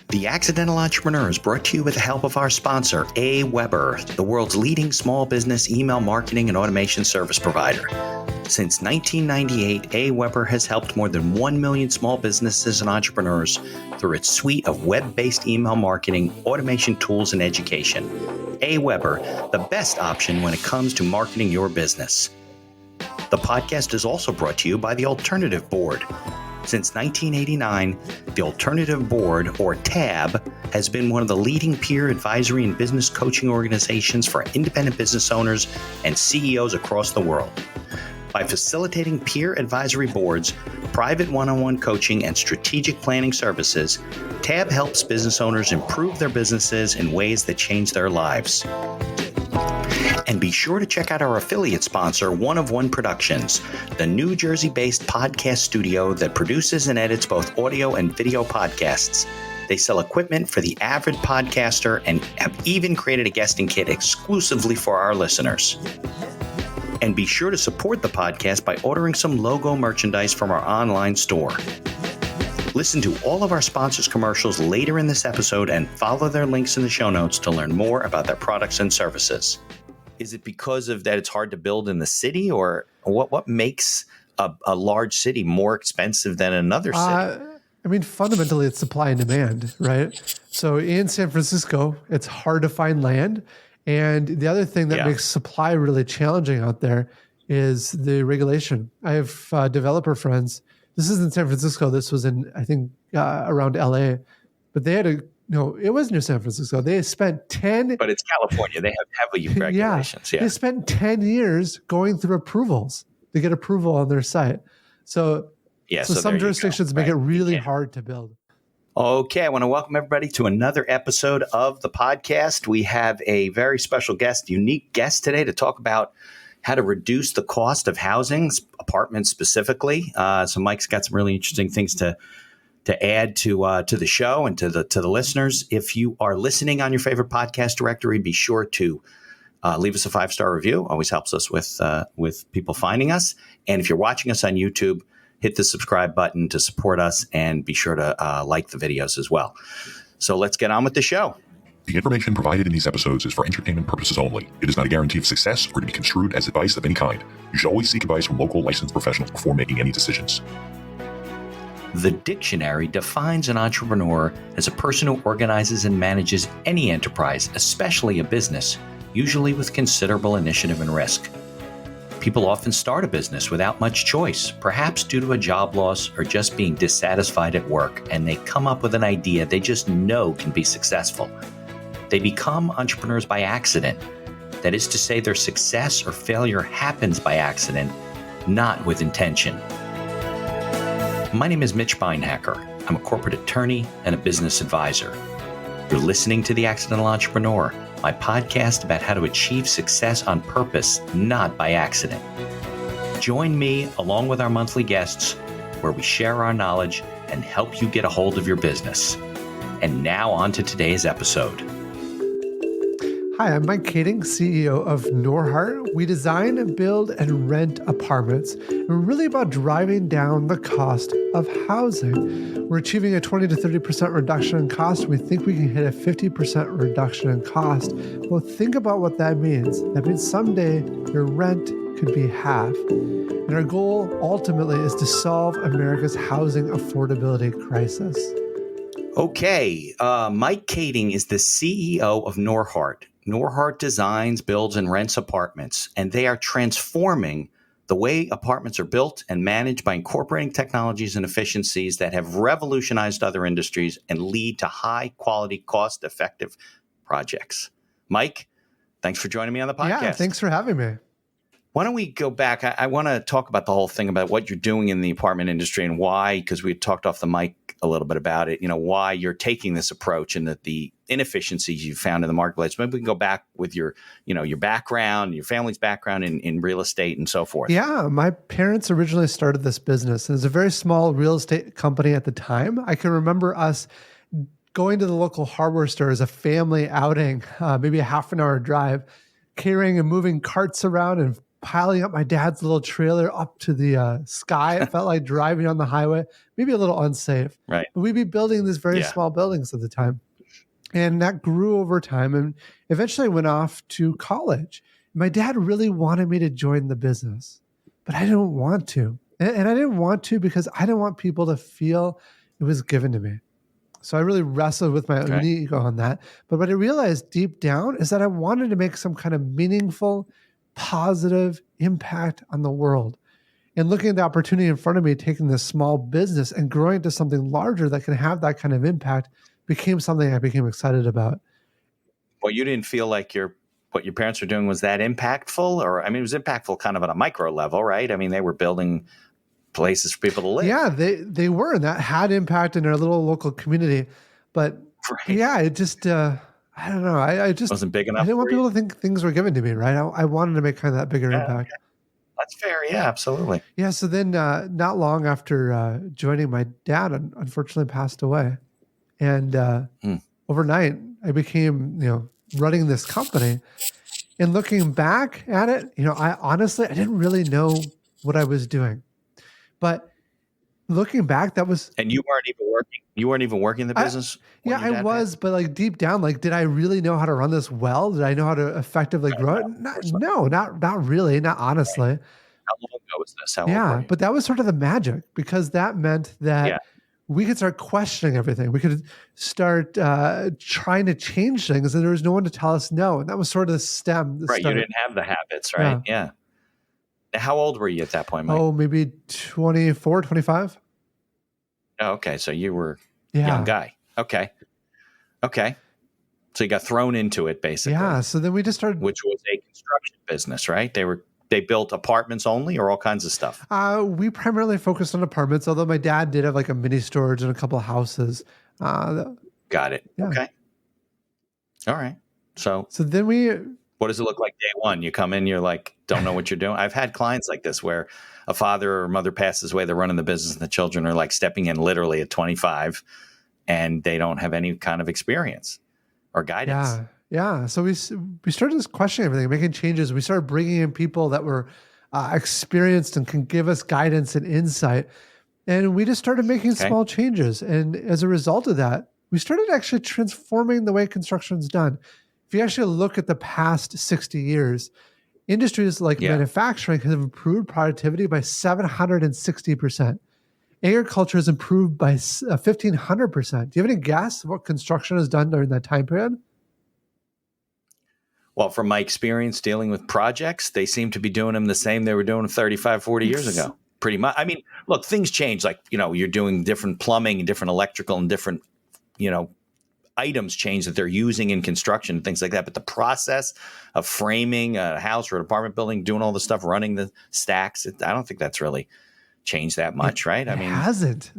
The Accidental Entrepreneur is brought to you with the help of our sponsor, AWeber, the world's leading small business email marketing and automation service provider. Since 1998, AWeber has helped more than 1 million small businesses and entrepreneurs through its suite of web-based email marketing, automation tools, and education. AWeber, the best option when it comes to marketing your business. The podcast is also brought to you by the Alternative Board. Since 1989, the Alternative Board, or TAB, has been one of the leading peer advisory and business coaching organizations for independent business owners and CEOs across the world. By facilitating peer advisory boards, private one-on-one coaching, and strategic planning services, TAB helps business owners improve their businesses in ways that change their lives. And be sure to check out our affiliate sponsor, One of One Productions, the New Jersey-based podcast studio that produces and edits both audio and video podcasts. They sell equipment for the avid podcaster and have even created a guesting kit exclusively for our listeners. And be sure to support the podcast by ordering some logo merchandise from our online store. Listen to all of our sponsors' commercials later in this episode and follow their links in the show notes to learn more about their products and services. Is it because of that it's hard to build in the city, or what makes a large city more expensive than another city? Fundamentally, it's supply and demand, right? So in San Francisco, it's hard to find land. And the other thing that makes supply really challenging out there is the regulation. I have developer friends. This is in San Francisco. This was in, I think, around LA. But they had it was near San Francisco. They spent 10... But it's California. They have heavy regulations. They spent 10 years going through approvals to get approval on their site. So some jurisdictions make it really hard to build. Okay, I want to welcome everybody to another episode of the podcast. We have a very special guest, unique guest today to talk about how to reduce the cost of housing, apartments specifically. So Mike's got some really interesting things to add to the show and to the listeners. If you are listening on your favorite podcast directory, be sure to leave us a 5-star review. Always helps us with people finding us. And if you're watching us on YouTube, hit the subscribe button to support us, and be sure to like the videos as well. So let's get on with the show. The information provided in these episodes is for entertainment purposes only. It is not a guarantee of success or to be construed as advice of any kind. You should always seek advice from local licensed professionals before making any decisions. The dictionary defines an entrepreneur as a person who organizes and manages any enterprise, especially a business, usually with considerable initiative and risk. People often start a business without much choice, perhaps due to a job loss or just being dissatisfied at work, and they come up with an idea they just know can be successful. They become entrepreneurs by accident. That is to say, their success or failure happens by accident, not with intention. My name is Mitch Beinhacker. I'm a corporate attorney and a business advisor. You're listening to The Accidental Entrepreneur, my podcast about how to achieve success on purpose, not by accident. Join me along with our monthly guests, where we share our knowledge and help you get a hold of your business. And now on to today's episode. Hi, I'm Mike Kaeding, CEO of Norhart. We design, build, and rent apartments. We're really about driving down the cost of housing. We're achieving a 20 to 30% reduction in cost. We think we can hit a 50% reduction in cost. Well, think about what that means. That means someday your rent could be half. And our goal ultimately is to solve America's housing affordability crisis. Okay, Mike Kaeding is the CEO of Norhart. Norhart designs, builds, and rents apartments, and they are transforming the way apartments are built and managed by incorporating technologies and efficiencies that have revolutionized other industries and lead to high-quality, cost-effective projects. Mike, thanks for joining me on the podcast. Yeah, thanks for having me. Why don't we go back? I want to talk about the whole thing about what you're doing in the apartment industry and why, because we had talked off the mic a little bit about it, why you're taking this approach and that the inefficiencies you found in the marketplace. Maybe we can go back with your background, your family's background in real estate and so forth. Yeah, my parents originally started this business. It was a very small real estate company at the time. I can remember us going to the local hardware store as a family outing, maybe a half an hour drive, carrying and moving carts around and piling up my dad's little trailer up to the sky. It felt like driving on the highway, maybe a little unsafe. Right. But we'd be building these very Yeah. small buildings at the time. And that grew over time and eventually went off to college. My dad really wanted me to join the business, but I didn't want to. And I didn't want to because I didn't want people to feel it was given to me. So I really wrestled with my own ego on that. But what I realized deep down is that I wanted to make some kind of meaningful, positive impact on the world. And looking at the opportunity in front of me, taking this small business and growing to something larger that can have that kind of impact became something I became excited about. Well, you didn't feel like what your parents were doing was that impactful? Or, I mean, it was impactful kind of on a micro level, right? I mean, they were building places for people to live. Yeah, they were, and that had impact in our little local community. But yeah, it just, I don't know. I just wasn't big enough. I didn't want people to think things were given to me, right? I wanted to make kind of that bigger impact. Okay. That's fair. Yeah, absolutely. Yeah. So then not long after joining, my dad unfortunately passed away. And overnight, I became, running this company. And looking back at it, I didn't really know what I was doing. But looking back, that was... And you weren't even working? You weren't even working in the business? Yeah, I was, but like deep down, like, did I really know how to run this well? Did I know how to effectively grow it? No, not really, not honestly. Right. How long ago was this? How old were you? But that was sort of the magic, because that meant that we could start questioning everything. We could start trying to change things, and there was no one to tell us no. And that was sort of the stem. Right, you didn't have the habits, right? Yeah. How old were you at that point, Mike? Oh, maybe 24, 25. Oh, okay. So you were a young guy. Okay. So you got thrown into it, basically. Yeah. So then we just started... Which was a construction business, right? They built apartments only, or all kinds of stuff? We primarily focused on apartments, although my dad did have like a mini storage and a couple of houses. Got it. Yeah. Okay. All right. So then what does it look like day one? You come in, you're like, don't know what you're doing. I've had clients like this where a father or mother passes away, they're running the business, and the children are like stepping in literally at 25, and they don't have any kind of experience or guidance. Yeah. So we started just questioning everything, making changes. We started bringing in people that were experienced and can give us guidance and insight. And we just started making small changes. And as a result of that, we started actually transforming the way construction is done. If you actually look at the past 60 years, industries like manufacturing have improved productivity by 760%. Agriculture has improved by 1,500%. Do you have any guess what construction has done during that time period? Well, from my experience dealing with projects, they seem to be doing them the same they were doing 35, 40 years ago. Pretty much. I mean, look, things change. Like, you're doing different plumbing and different electrical and different, items change that they're using in construction and things like that. But the process of framing a house or an apartment building, doing all the stuff, running the stacks, I don't think that's really changed that much, right? I mean, it hasn't.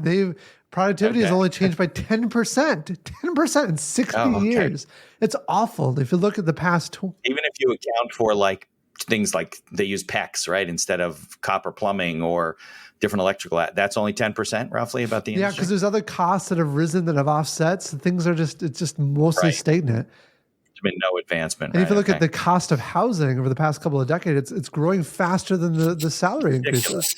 Productivity has only changed by 10%. 10% in 60 years. It's awful. If you look at the past... Even if you account for like things like they use PEX, right? Instead of copper plumbing or different electrical, that's only 10% roughly about the industry. Yeah, because there's other costs that have risen that have offsets. Things are it's just mostly stagnant. There's been no advancement. And if you look at the cost of housing over the past couple of decades, it's growing faster than the salary increases.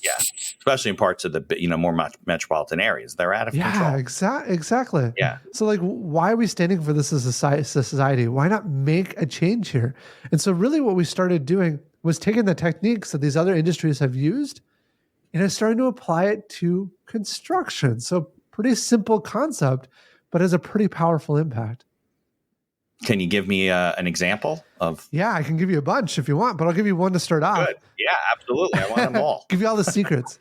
Yeah, especially in parts of the more metropolitan areas, they're out of control. Yeah, exactly. Yeah. So like, why are we standing for this as a society? Why not make a change here? And so really, what we started doing was taking the techniques that these other industries have used, and starting to apply it to construction. So pretty simple concept, but has a pretty powerful impact. Can you give me an example of? Yeah, I can give you a bunch if you want, but I'll give you one to start off. Good. Yeah, absolutely. I want them all. Give you all the secrets.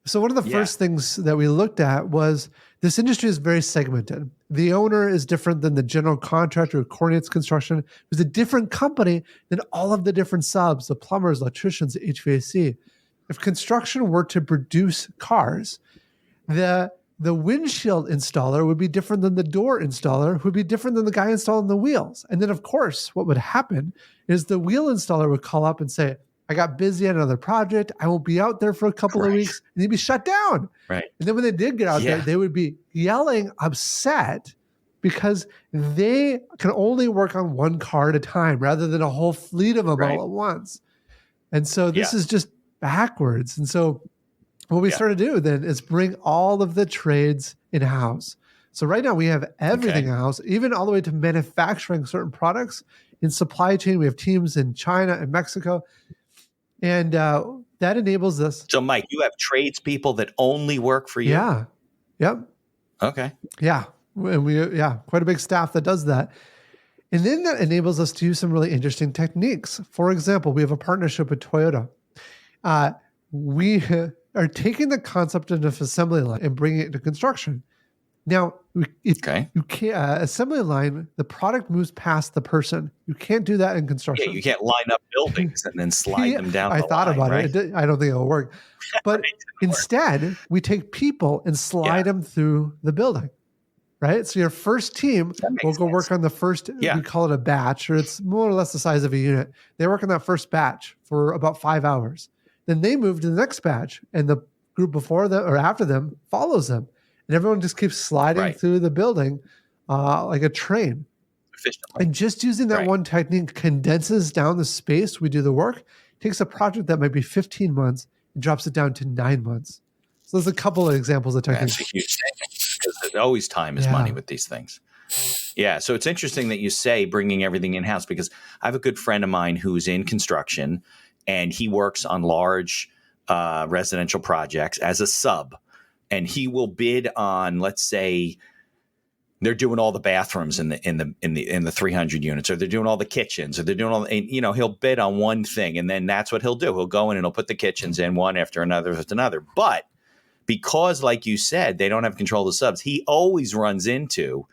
So one of the first things that we looked at was this industry is very segmented. The owner is different than the general contractor who coordinates construction. It was a different company than all of the different subs, the plumbers, electricians, HVAC. If construction were to produce cars, the windshield installer would be different than the door installer, who would be different than the guy installing the wheels. And then, of course, what would happen is the wheel installer would call up and say, I got busy at another project. I won't be out there for a couple of weeks. And they'd be shut down. Right. And then when they did get out there, they would be yelling, upset, because they can only work on one car at a time rather than a whole fleet of them all at once. And so this is just backwards. And so what we started to do then is bring all of the trades in-house. So right now we have everything in-house, even all the way to manufacturing certain products. In supply chain, we have teams in China and Mexico. And that enables us. So, Mike, you have tradespeople that only work for you? Yeah. Yep. Okay. Yeah. And quite a big staff that does that. And then that enables us to use some really interesting techniques. For example, we have a partnership with Toyota. We are taking the concept of an assembly line and bringing it to construction. Now, you can't assembly line, the product moves past the person. You can't do that in construction. Yeah, you can't line up buildings and then slide them down. I thought about it. I don't think it'll work. But instead, we take people and slide them through the building. Right? So your first team will go work on the first, we call it a batch, or it's more or less the size of a unit. They work on that first batch for about 5 hours. Then they move to the next batch, and the group before them or after them follows them. And everyone just keeps sliding through the building like a train. Efficiently. And just using that one technique condenses down the space we do the work, takes a project that might be 15 months and drops it down to 9 months. So there's a couple of examples of techniques. That's a huge thing, because always time is money with these things. Yeah, so it's interesting that you say bringing everything in-house, because I have a good friend of mine who's in construction, and he works on large residential projects as a sub. And he will bid on, let's say, they're doing all the bathrooms in the 300 units, or they're doing all the kitchens, or they're doing all. And, he'll bid on one thing, and then that's what he'll do. He'll go in and he'll put the kitchens in one after another after another. But because, like you said, they don't have control of the subs, he always runs into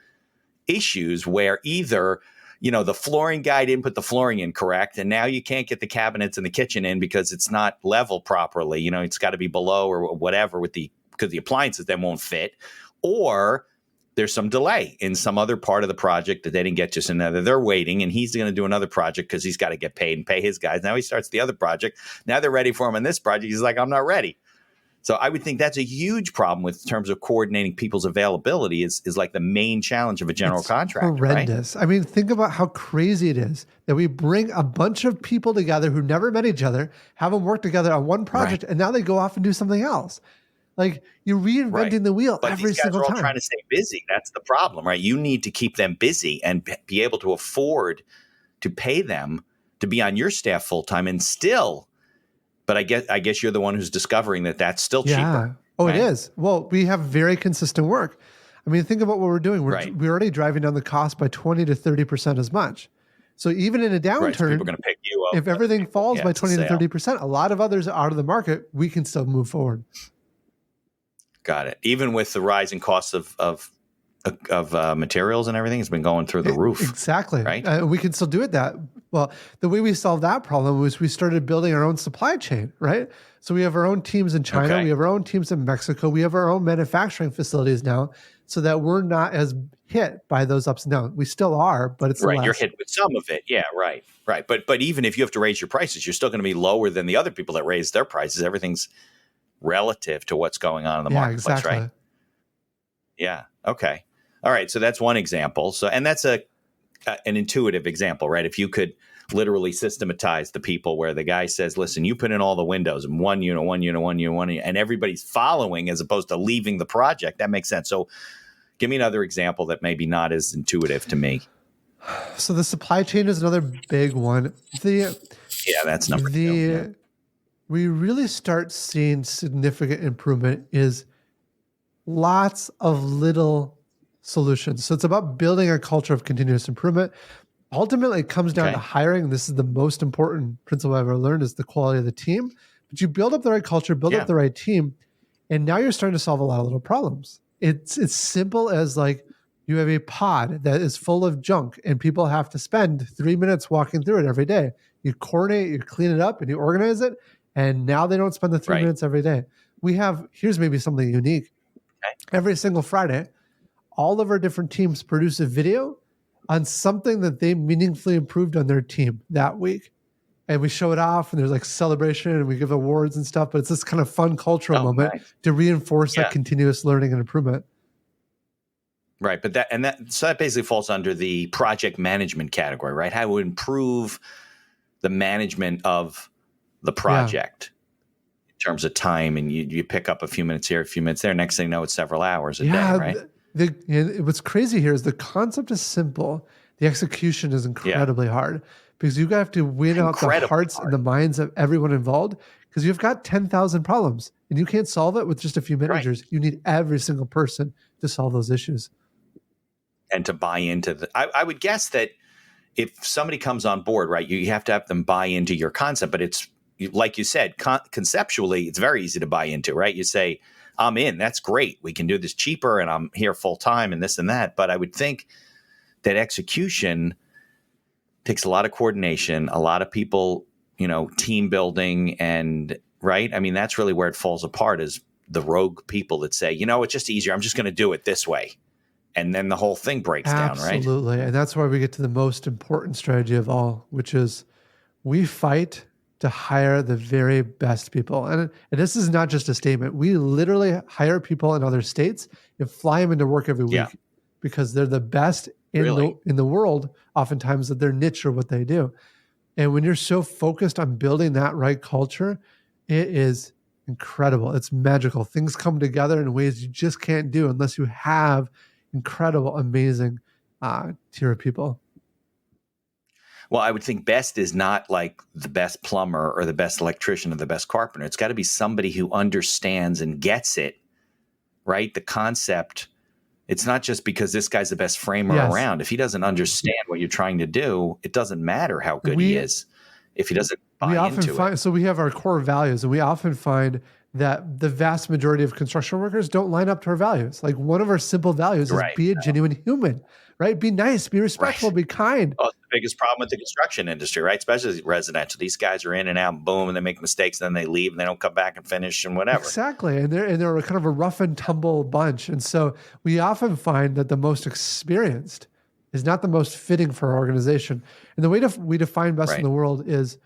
issues where either the flooring guy didn't put the flooring in correct, and now you can't get the cabinets in the kitchen in because it's not level properly. It's got to be below or whatever because the appliances then won't fit, or there's some delay in some other part of the project that they didn't get to. So now they're waiting, and he's going to do another project because he's got to get paid and pay his guys. Now he starts the other project. Now they're ready for him on this project. He's like, I'm not ready. So I would think that's a huge problem in terms of coordinating people's availability is like the main challenge of a general contractor. Horrendous. Right? I mean, think about how crazy it is that we bring a bunch of people together who never met each other, have them work together on one project, and now they go off and do something else. Like, you're reinventing the wheel every single time. But these guys are all trying to stay busy. That's the problem, right? You need to keep them busy and be able to afford to pay them to be on your staff full time, and still. But I guess you're the one who's discovering that that's still cheaper. Oh, right? It is. Well, we have very consistent work. I mean, think about what we're doing. We're already driving down the cost by 20 to 30% as much. So even in a downturn, so people are going to pick you up. If everything falls by 20 to 30%, a lot of others are out of the market. We can still move forward. Got it. Even with the rising costs of materials and everything, it's been going through the roof. Exactly. Right. We can still do it well, the way we solved that problem was we started building our own supply chain, right? So we have our own teams in China. Okay. We have our own teams in Mexico. We have our own manufacturing facilities now, so that we're not as hit by those ups and downs. We still are, but it's less. You're hit with some of it. Yeah, right. But even if you have to raise your prices, you're still going to be lower than the other people that raise their prices. Everything's relative to what's going on in the marketplace, exactly. Right? Yeah. Okay. All right. So that's one example. So, and that's an intuitive example, right? If you could literally systematize the people where the guy says, listen, you put in all the windows in one unit, and everybody's following as opposed to leaving the project, that makes sense. So give me another example that maybe not as intuitive to me. So the supply chain is another big one. That's number two. Yeah. We really start seeing significant improvement is lots of little solutions. So it's about building a culture of continuous improvement. Ultimately, it comes down to hiring. This is the most important principle I've ever learned, is the quality of the team. But you build up the right culture, build up the right team, and now you're starting to solve a lot of little problems. It's simple as, like, you have a pod that is full of junk and people have to spend 3 minutes walking through it every day. You coordinate, you clean it up, and you organize it. And now they don't spend the 3 minutes every day. Here's maybe something unique. Every single Friday, all of our different teams produce a video on something that they meaningfully improved on their team that week. And we show it off, and there's like celebration, and we give awards and stuff, but it's this kind of fun cultural moment to reinforce that continuous learning and improvement. Right. But that basically falls under the project management category, right? How to improve the management of the project in terms of time, and you pick up a few minutes here, a few minutes there. Next thing you know, it's several hours a day, right? What's crazy here is the concept is simple. The execution is incredibly hard because you have to win out the hearts and the minds of everyone involved because you've got 10,000 problems and you can't solve it with just a few managers. Right. You need every single person to solve those issues. And to buy into I would guess that if somebody comes on board, right, you have to have them buy into your concept, but it's like you said, conceptually, it's very easy to buy into, right? You say, I'm in, that's great. We can do this cheaper and I'm here full time and this and that. But I would think that execution takes a lot of coordination, a lot of people, team building and right. I mean, that's really where it falls apart is the rogue people that say, it's just easier. I'm just going to do it this way. And then the whole thing breaks down, right? Absolutely. And that's why we get to the most important strategy of all, which is we fight to hire the very best people. And this is not just a statement. We literally hire people in other states and fly them into work every week because they're the best in the world, oftentimes at their niche or what they do. And when you're so focused on building that right culture, it is incredible. It's magical. Things come together in ways you just can't do unless you have incredible, amazing tier of people. Well, I would think best is not like the best plumber or the best electrician or the best carpenter. It's got to be somebody who understands and gets it, right? The concept. It's not just because this guy's the best framer around. If he doesn't understand what you're trying to do, it doesn't matter how good he is if he doesn't buy into it. So we have our core values, and we often find that the vast majority of construction workers don't line up to our values. Like one of our simple values is be a genuine human, right? Be nice, be respectful, be kind. Oh, it's the biggest problem with the construction industry, right? Especially residential. These guys are in and out, and boom, and they make mistakes, and then they leave, and they don't come back and finish and whatever. Exactly, and they're kind of a rough and tumble bunch. And so we often find that the most experienced is not the most fitting for our organization. And the way we define best in the world is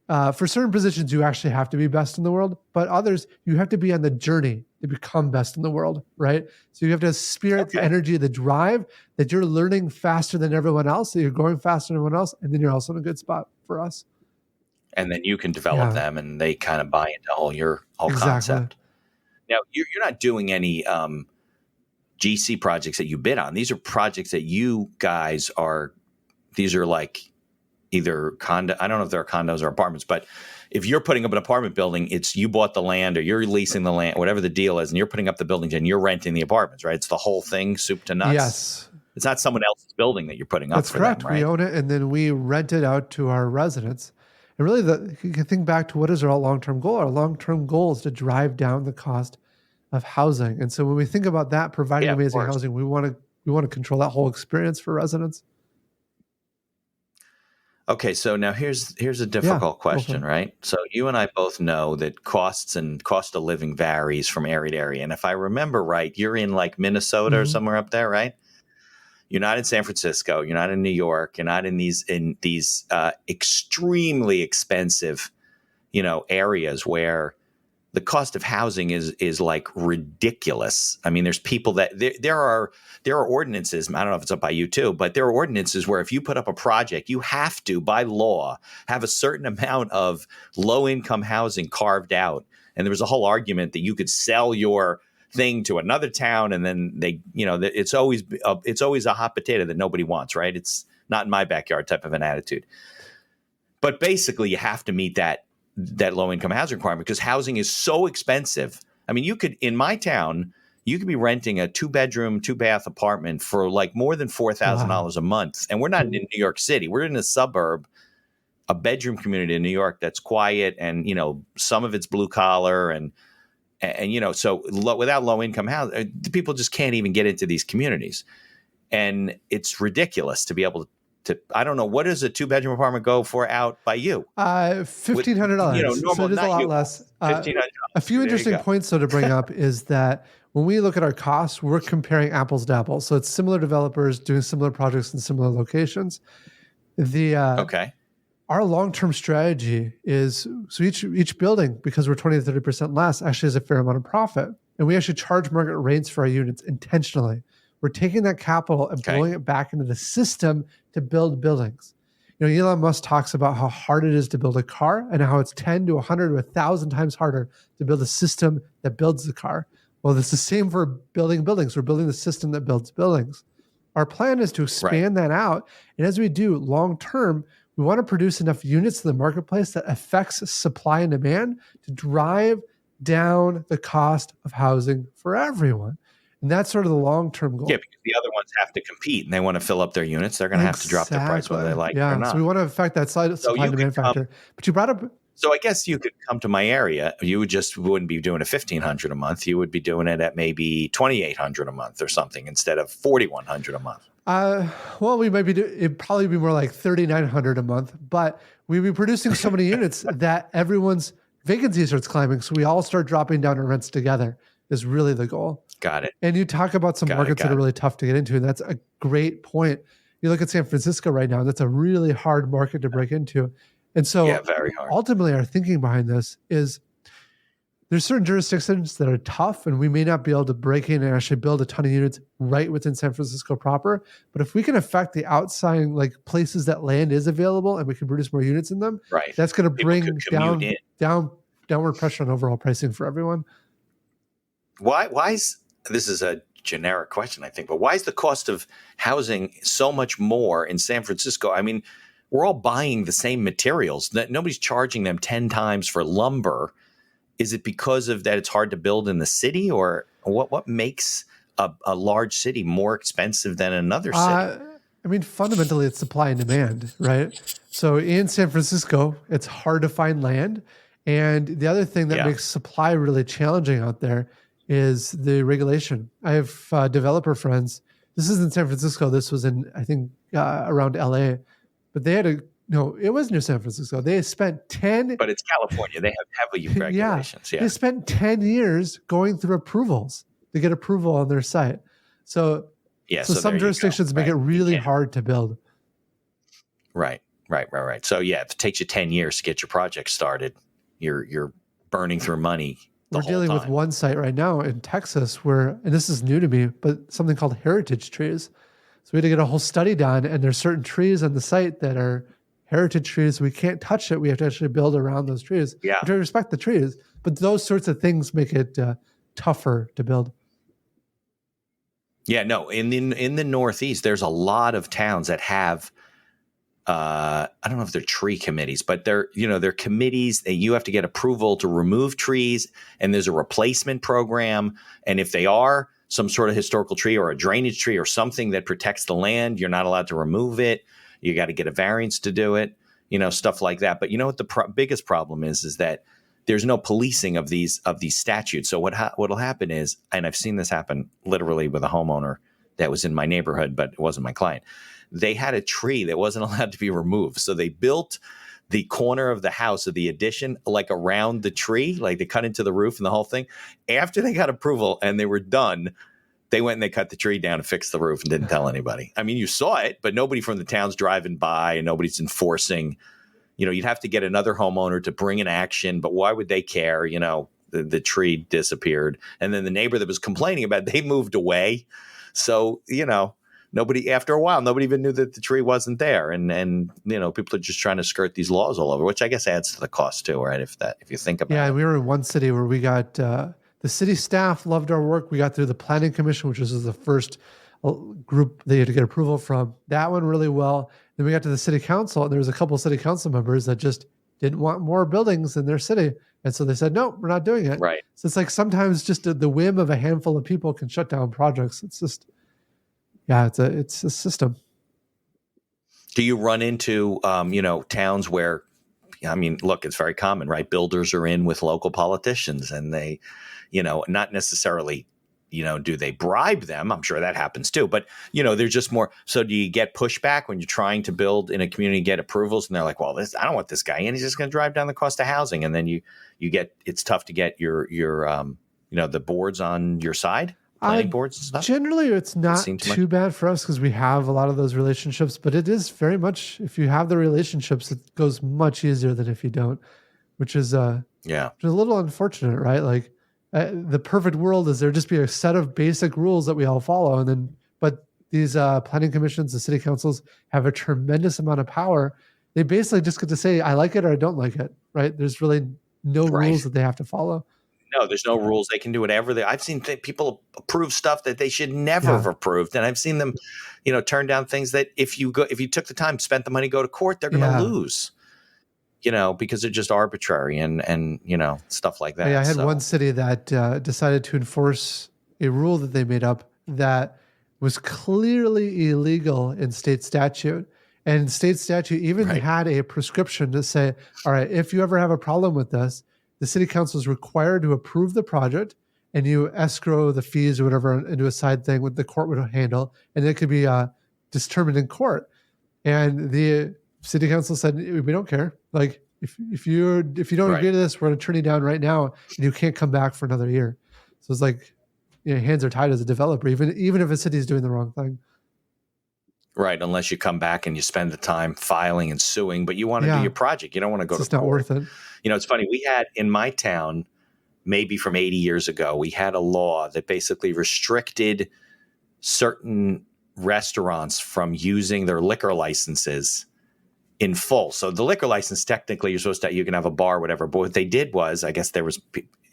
for certain positions, you actually have to be best in the world, but others, you have to be on the journey to become best in the world, right? So you have to have spirit, the energy, the drive that you're learning faster than everyone else, that you're going faster than everyone else, and then you're also in a good spot for us. And then you can develop them, and they kind of buy into your whole concept. Now, you're not doing any GC projects that you bid on. These are projects that you guys are. These are like either condo. I don't know if they're condos or apartments, but if you're putting up an apartment building, it's you bought the land or you're leasing the land, whatever the deal is, and you're putting up the buildings and you're renting the apartments, right? It's the whole thing, soup to nuts. Yes. It's not someone else's building that you're putting up. That's correct. Them, right? We own it and then we rent it out to our residents. And really, you can think back to what is our long-term goal. Our long-term goal is to drive down the cost of housing. And so when we think about that, providing amazing housing, we want to control that whole experience for residents. Okay, so now here's a difficult question, right? So you and I both know that cost of living varies from area to area. And if I remember right, you're in like Minnesota or somewhere up there, right? You're not in San Francisco. You're not in New York. You're not in these extremely expensive, areas where the cost of housing is like ridiculous. I mean, there's people that there are ordinances. I don't know if it's up by you too, but there are ordinances where if you put up a project, you have to, by law, have a certain amount of low income housing carved out. And there was a whole argument that you could sell your thing to another town, and then they, it's always a hot potato that nobody wants, right? It's not in my backyard type of an attitude. But basically, you have to meet that low income housing requirement because housing is so expensive. I mean, in my town, you could be renting a 2-bedroom, 2-bath apartment for like more than $4,000 a month. And we're not in New York City. We're in a suburb, a bedroom community in New York that's quiet and, some of it's blue collar and so without low income housing, people just can't even get into these communities. And it's ridiculous to be able to, I don't know, what does a 2-bedroom apartment go for out by you? $1,500. So it is a lot less. A few interesting points though to bring up is that when we look at our costs, we're comparing apples to apples. So it's similar developers doing similar projects in similar locations. Our long-term strategy is, so each building, because we're 20 to 30% less, actually has a fair amount of profit. And we actually charge market rates for our units intentionally. We're taking that capital and blowing it back into the system to build buildings. Elon Musk talks about how hard it is to build a car and how it's 10 to 100 to 1,000 times harder to build a system that builds the car. Well, it's the same for building buildings. We're building the system that builds buildings. Our plan is to expand that out. And as we do long term, we want to produce enough units in the marketplace that affects supply and demand to drive down the cost of housing for everyone. And that's sort of the long-term goal. Yeah, because the other ones have to compete and they want to fill up their units. They're going to have to drop their price whether they like it or not. So we want to affect that supply and demand factor. But you brought up... So I guess you could come to my area. You wouldn't be doing a $1,500 a month. You would be doing it at maybe $2,800 a month or something instead of $4,100 a month. Well, we might be it'd probably be more like $3,900 a month, but we'd be producing so many units that everyone's vacancy starts climbing. So we all start dropping down our rents together is really the goal. Got it. And you talk about some markets that are really tough to get into, and that's a great point. You look at San Francisco right now, and that's a really hard market to break into. And so very hard. Ultimately our thinking behind this is there's certain jurisdictions that are tough, and we may not be able to break in and actually build a ton of units right within San Francisco proper. But if we can affect the outside, like places that land is available and we can produce more units in them, that's going to bring downward pressure on overall pricing for everyone. Why is this is a generic question, I think, but why is the cost of housing so much more in San Francisco? I mean, we're all buying the same materials. Nobody's charging them 10 times for lumber. Is it because of that it's hard to build in the city, or what makes a large city more expensive than another city? I mean, fundamentally, it's supply and demand, right? So in San Francisco, it's hard to find land. And the other thing that makes supply really challenging out there is the regulation. I have developer friends. This is in San Francisco. This was in, I think, around LA. But they had it was near San Francisco. They spent 10... But it's California. They have heavy regulations. They spent 10 years going through approvals to get approval on their site. So some jurisdictions make it really hard to build. Right. So if it takes you 10 years to get your project started, you're burning through money. We're dealing with one site right now in Texas where, and this is new to me, but something called heritage trees. So we had to get a whole study done, and there's certain trees on the site that are heritage trees. We can't touch it. We have to actually build around those trees. We have to respect the trees, but those sorts of things make it tougher to build. Yeah, no. In the Northeast, there's a lot of towns that have. I don't know if they're tree committees, but they're committees that you have to get approval to remove trees, and there's a replacement program. And if they are some sort of historical tree or a drainage tree or something that protects the land, you're not allowed to remove it. You got to get a variance to do it, stuff like that. But you know what the biggest problem is that there's no policing of these statutes. So what'll happen is, and I've seen this happen literally with a homeowner that was in my neighborhood, but it wasn't my client. They had a tree that wasn't allowed to be removed. So they built the corner of the house of the addition, like around the tree, like they cut into the roof and the whole thing. After they got approval and they were done, they went and they cut the tree down and fixed the roof and didn't tell anybody. I mean, you saw it, but nobody from the town's driving by and nobody's enforcing. You'd have to get another homeowner to bring an action, but why would they care? The tree disappeared. And then the neighbor that was complaining about it, they moved away. So, nobody, after a while, nobody even knew that the tree wasn't there. And people are just trying to skirt these laws all over, which I guess adds to the cost too, right? If you think about it. Yeah, we were in one city where we got, the city staff loved our work. We got through the planning commission, which was the first group they had to get approval from. That went really well. Then we got to the city council, and there was a couple of city council members that just didn't want more buildings in their city. And so they said, no, we're not doing it. Right. So it's like sometimes just the whim of a handful of people can shut down projects. It's just, it's a system. Do you run into, towns where, look, it's very common, right? Builders are in with local politicians and they, not necessarily, do they bribe them? I'm sure that happens too, but they're just more. So do you get pushback when you're trying to build in a community, get approvals, and they're like, well, I don't want this guy in. He's just going to drive down the cost of housing. And then it's tough to get your the boards on your side, planning boards and stuff. Generally, it's not too bad for us because we have a lot of those relationships, but it is very much, if you have the relationships, it goes much easier than if you don't, which is a little unfortunate, right? Like, the perfect world is there just be a set of basic rules that we all follow, but these planning commissions, the city councils have a tremendous amount of power. They basically just get to say, I like it or I don't like it, right? There's really no Right. rules that they have to follow. No, there's no rules. They can do whatever I've seen people approve stuff that they should never have approved, and I've seen them, turn down things that if you took the time, spent the money, go to court, they're going to lose. Because they're just arbitrary and stuff like that. Yeah, I had one city that decided to enforce a rule that they made up that was clearly illegal in state statute. And state statute even had a prescription to say, all right, if you ever have a problem with this, the city council is required to approve the project and you escrow the fees or whatever into a side thing what the court would handle. And it could be determined in court. And the city council said, we don't care. Like, if you don't agree to this, we're going to turn you down right now, and you can't come back for another year. So it's like, hands are tied as a developer, even if a city is doing the wrong thing. Right, unless you come back and you spend the time filing and suing, but you want to do your project. You don't want to go to court. It's not worth it. It's funny. We had in my town, maybe from 80 years ago, we had a law that basically restricted certain restaurants from using their liquor licenses in full. So the liquor license, technically, you can have a bar, whatever. But what they did was, I guess there was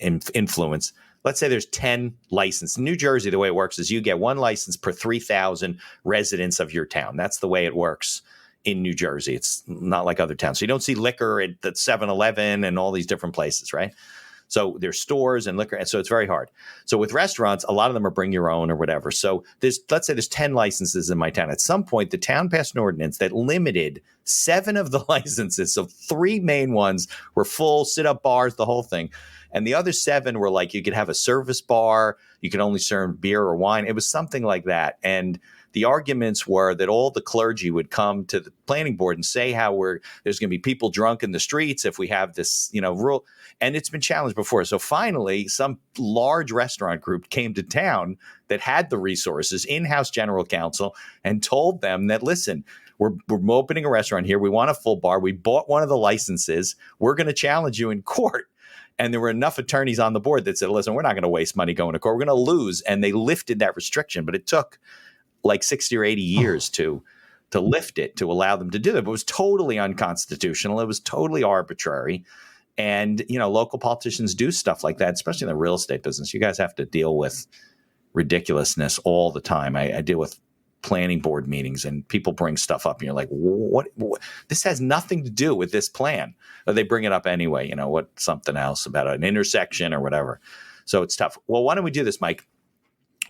influence. Let's say there's 10 licenses. In New Jersey, the way it works is you get one license per 3,000 residents of your town. That's the way it works in New Jersey. It's not like other towns. So you don't see liquor at the 7-Eleven and all these different places, right? So there's stores and liquor, and so it's very hard. So with restaurants, a lot of them are bring your own or whatever. So let's say there's 10 licenses in my town. At some point, the town passed an ordinance that limited 7 of the licenses. So 3 main ones were full, sit-up bars, the whole thing. And the other 7 were like you could have a service bar, you could only serve beer or wine. It was something like that. And the arguments were that all the clergy would come to the planning board and say how there's going to be people drunk in the streets if we have this, rule. And it's been challenged before. So finally, some large restaurant group came to town that had the resources, in-house general counsel, and told them that, listen, we're opening a restaurant here. We want a full bar. We bought one of the licenses. We're going to challenge you in court. And there were enough attorneys on the board that said, listen, we're not going to waste money going to court. We're going to lose. And they lifted that restriction. But it took like 60 or 80 years to lift it, to allow them to do that. But it was totally unconstitutional. It was totally arbitrary. And, local politicians do stuff like that, especially in the real estate business. You guys have to deal with ridiculousness all the time. I deal with planning board meetings and people bring stuff up and you're like, what? This has nothing to do with this plan. Or they bring it up anyway, something else about an intersection or whatever. So it's tough. Well, why don't we do this, Mike?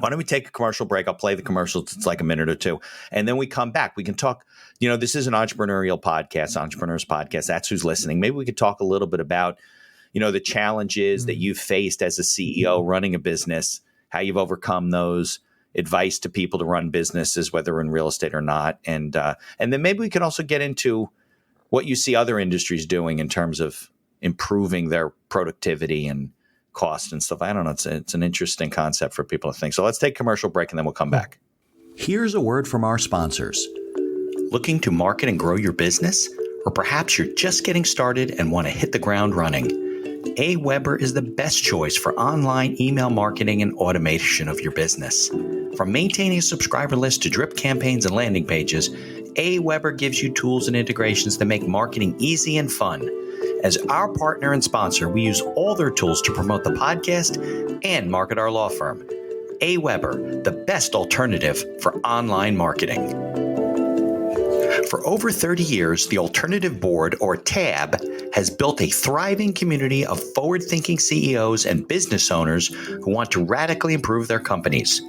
Why don't we take a commercial break? I'll play the commercials. It's like a minute or two. And then we come back. We can talk, this is an entrepreneurial podcast, Entrepreneurs Podcast. That's who's listening. Maybe we could talk a little bit about, the challenges that you've faced as a CEO running a business, how you've overcome those, advice to people to run businesses, whether in real estate or not. And then maybe we can also get into what you see other industries doing in terms of improving their productivity and cost and stuff. I don't know. It's an interesting concept for people to think. So let's take a commercial break and then we'll come back. Here's a word from our sponsors. Looking to market and grow your business? Or perhaps you're just getting started and want to hit the ground running? AWeber is the best choice for online email marketing and automation of your business. From maintaining a subscriber list to drip campaigns and landing pages, AWeber gives you tools and integrations that make marketing easy and fun. As our partner and sponsor, we use all their tools to promote the podcast and market our law firm. AWeber, the best alternative for online marketing. For over 30 years, the Alternative Board, or TAB, has built a thriving community of forward-thinking CEOs and business owners who want to radically improve their companies.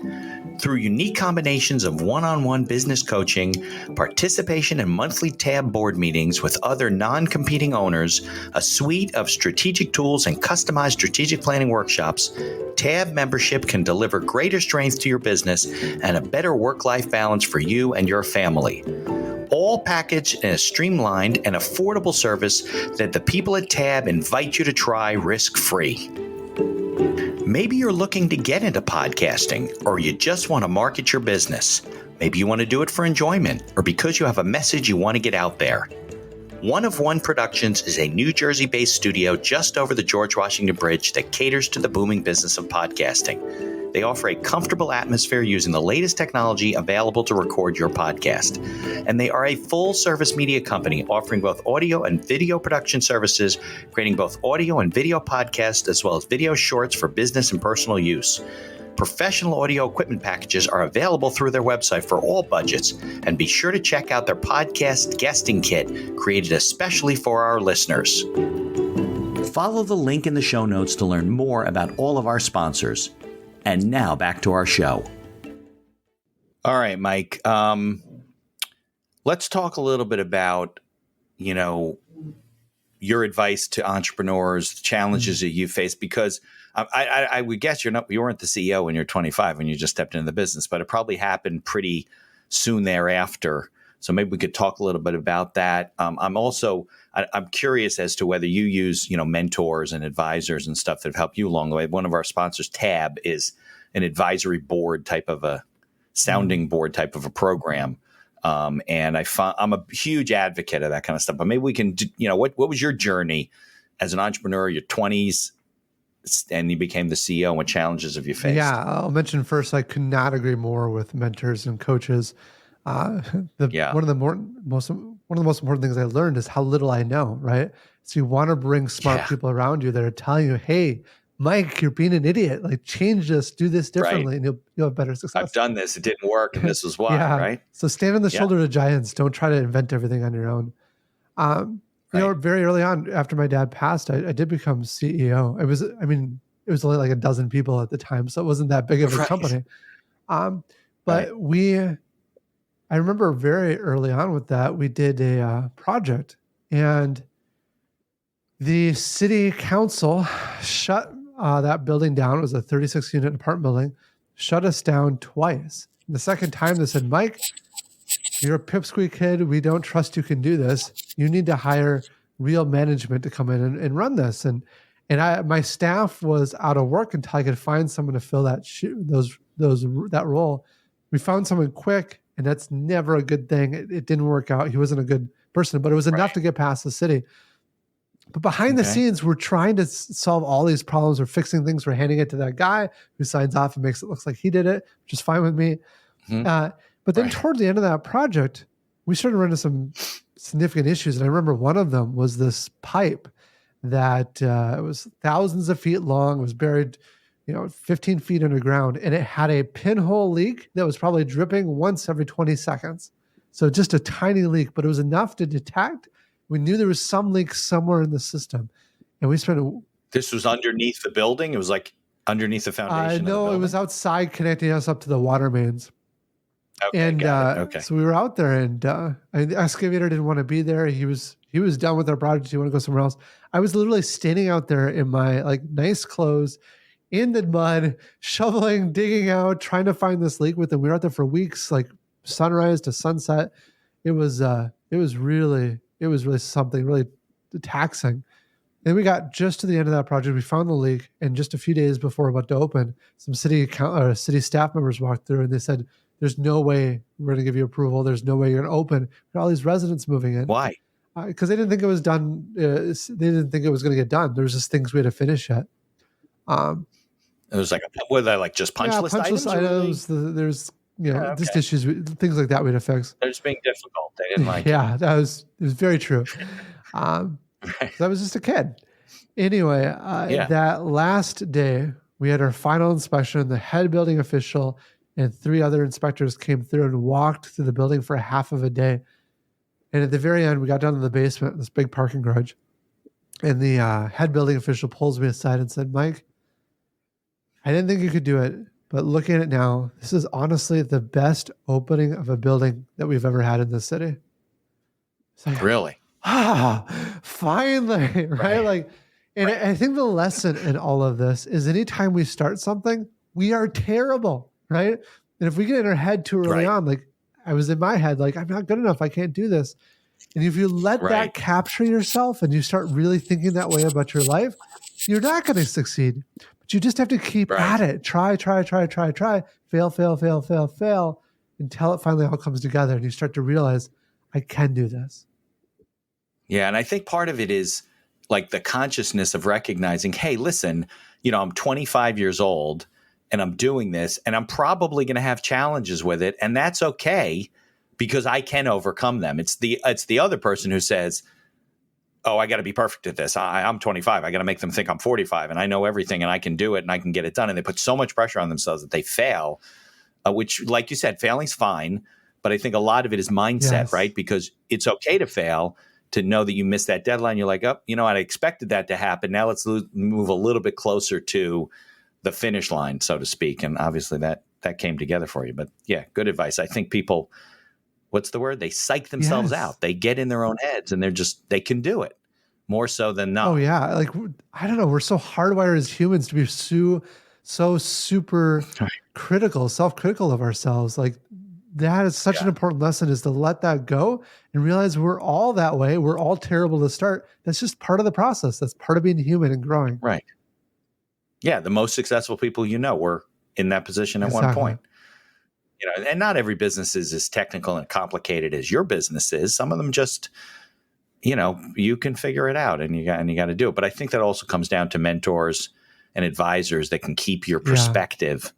Through unique combinations of one-on-one business coaching, participation in monthly TAB board meetings with other non-competing owners, a suite of strategic tools and customized strategic planning workshops, TAB membership can deliver greater strength to your business and a better work-life balance for you and your family. All packaged in a streamlined and affordable service that the people at TAB invite you to try risk-free. Maybe you're looking to get into podcasting, or you just want to market your business. Maybe you want to do it for enjoyment, or because you have a message you want to get out there. One of One Productions is a New Jersey-based studio just over the George Washington Bridge that caters to the booming business of podcasting. They offer a comfortable atmosphere using the latest technology available to record your podcast. And they are a full-service media company offering both audio and video production services, creating both audio and video podcasts, as well as video shorts for business and personal use. Professional audio equipment packages are available through their website for all budgets, and be sure to check out their podcast guesting kit, created especially for our listeners. Follow the link in the show notes to learn more about all of our sponsors. And now back to our show. All right, Mike. Let's talk a little bit about, your advice to entrepreneurs, the challenges that you face, because I would guess you weren't the CEO when you're 25 when you just stepped into the business, but it probably happened pretty soon thereafter. So maybe we could talk a little bit about that. I'm curious as to whether you use, mentors and advisors and stuff that have helped you along the way. One of our sponsors, Tab, is an advisory board type of a sounding board type of a program. And I'm a huge advocate of that kind of stuff. But maybe we can, what was your journey as an entrepreneur, your 20s, and you became the CEO? And what challenges have you faced? Yeah, I'll mention first, I could not agree more with mentors and coaches. One of the most important things I learned is how little I know, right? So you want to bring smart people around you that are telling you, hey, Mike, you're being an idiot. Like, change this, do this differently, and you'll have better success. I've done this. It didn't work, and this is why, right? So stand on the shoulder of giants. Don't try to invent everything on your own. Very early on, after my dad passed, I did become CEO. It was only like a dozen people at the time, so it wasn't that big of a company. I remember very early on with that, we did a project, and the city council shut that building down. It was a 36-unit apartment building, shut us down twice. And the second time they said, Mike, you're a pipsqueak kid. We don't trust you can do this. You need to hire real management to come in and run this. And my staff was out of work until I could find someone to fill that role. We found someone quick, and that's never a good thing. It didn't work out. He wasn't a good person, but it was enough to get past the city. But behind the scenes, we're trying to solve all these problems. We're fixing things. We're handing it to that guy who signs off and makes it look like he did it, which is fine with me. But then toward the end of that project, we started running some significant issues. And I remember one of them was this pipe that it was thousands of feet long, was buried 15 feet underground, and it had a pinhole leak that was probably dripping once every 20 seconds. So just a tiny leak, but it was enough to detect. We knew there was some leak somewhere in the system. And we spent This was underneath the building? It was like underneath the foundation? No, it was outside connecting us up to the water mains. Okay, and got it. So we were out there, and the excavator didn't want to be there. He was done with our project. He wanted to go somewhere else. I was literally standing out there in my nice clothes, in the mud, shoveling, digging out, trying to find this leak with him. We were out there for weeks, like sunrise to sunset. It was really something really taxing. And we got just to the end of that project. We found the leak, and just a few days before we're about to open, some city staff members walked through, and they said, "There's no way we're going to give you approval. There's no way you're going to open." Got all these residents moving in. Why? Because they didn't think it was done. They didn't think it was going to get done. There was just things we had to finish yet. It was were they just punch list items? There's just issues, things like that we had to fix. They're just being difficult. They didn't like it. Yeah, it was very true. I was just a kid. Anyway, that last day, we had our final inspection. The head building official and 3 other inspectors came through and walked through the building for half of a day. And at the very end, we got down to the basement, this big parking garage. And the head building official pulls me aside and said, "Mike, I didn't think you could do it, but looking at it now, this is honestly the best opening of a building that we've ever had in this city." Really? Finally, right? I think the lesson in all of this is anytime we start something, we are terrible, right? And if we get in our head too early on, I was in my head, I'm not good enough, I can't do this. And if you let that capture yourself and you start really thinking that way about your life, you're not going to succeed. But you just have to keep at it. Try, fail, until it finally all comes together and you start to realize, I can do this. Yeah, and I think part of it is the consciousness of recognizing, hey, listen, I'm 25 years old and I'm doing this, and I'm probably going to have challenges with it, and that's okay because I can overcome them. It's the other person who says, oh, I got to be perfect at this. I'm 25. I got to make them think I'm 45 and I know everything and I can do it and I can get it done. And they put so much pressure on themselves that they fail, which, like you said, failing's fine. But I think a lot of it is mindset, Yes. right? Because it's okay to fail, to know that you missed that deadline. You're like, oh, I expected that to happen. Now let's move a little bit closer to the finish line, so to speak. And obviously that came together for you. But yeah, good advice. I think people, what's the word? They psych themselves out. They get in their own heads and they can do it more so than not. Oh yeah. Like, I don't know. We're so hardwired as humans to be so super critical, self-critical of ourselves. Like, that is such an important lesson, is to let that go and realize we're all that way. We're all terrible to start. That's just part of the process. That's part of being human and growing. Right. Yeah. The most successful people were in that position at one point. And not every business is as technical and complicated as your business is. Some of them just, you can figure it out and you got to do it. But I think that also comes down to mentors and advisors that can keep your perspective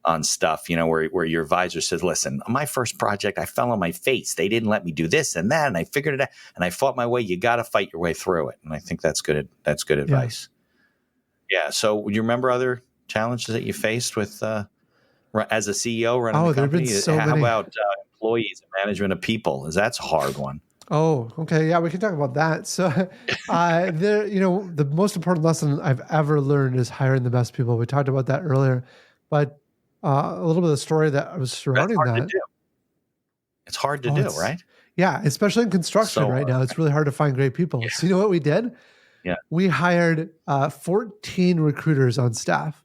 on stuff, where your advisor says, listen, my first project, I fell on my face. They didn't let me do this and that. And I figured it out and I fought my way. You got to fight your way through it. And I think that's good. That's good advice. Yeah. So you remember other challenges that you faced with, as a CEO running the company? How about employees and management of people? That's a hard one. Oh, okay. Yeah, we can talk about that. So, the most important lesson I've ever learned is hiring the best people. We talked about that earlier, but a little bit of the story that was surrounding that. It's hard to do, right? Yeah, especially in construction right now. It's really hard to find great people. So you know what we did? Yeah. We hired 14 recruiters on staff